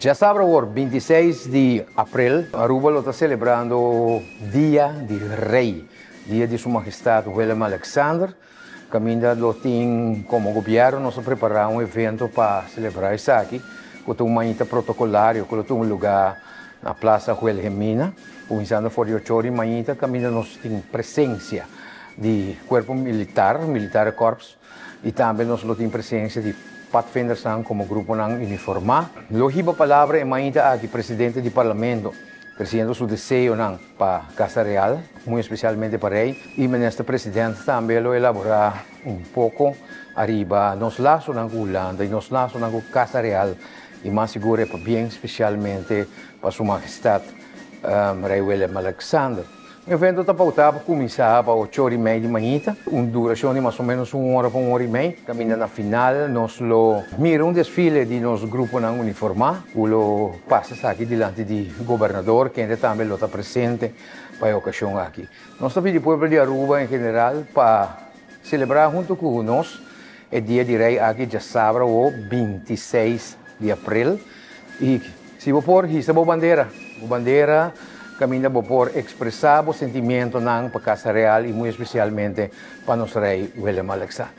Já sabe, o 26 de abril, Aruba está celebrando o Dia de Rei, Dia de Sua Majestade Willem Alexander. Caminha lo tem como governo, nós preparamos um evento para celebrar isso aqui, com uma manhã protocolário, com um lugar na Praça Wilhelmina, começando por 8 horas de manhã, caminha nós tem presença de corpo militar, militar corps, e também nós temos presença de Pathfinders como grupo uniformado. Lohiba palavra é ainda aqui presidente do parlamento, presidente seu desejo para a Casa Real, muito especialmente para ele, e ministro presidente também lo elaborar pouco arriba nos laços na Holanda e nos laços na Casa Real, e mais seguro bem especialmente para Sua Majestade Rei Willem Alexander. O evento está pautado para começar às 8h30 da manhã, uma duração de mais ou menos 1 hora e meia. Caminhando na final, nós miramos desfile de nosso grupo uniformado, que passa aqui diante do governador, que também está presente para a ocasião aqui. Nós também o povo de Aruba, em geral, para celebrar junto com nós o Dia de Rei aqui já sábado, o 26 de abril. E se vou pôr, isso é a bandeira, caminha por expressar o sentimento para a Casa Real e muito especialmente para nosso rei Willem Alexander.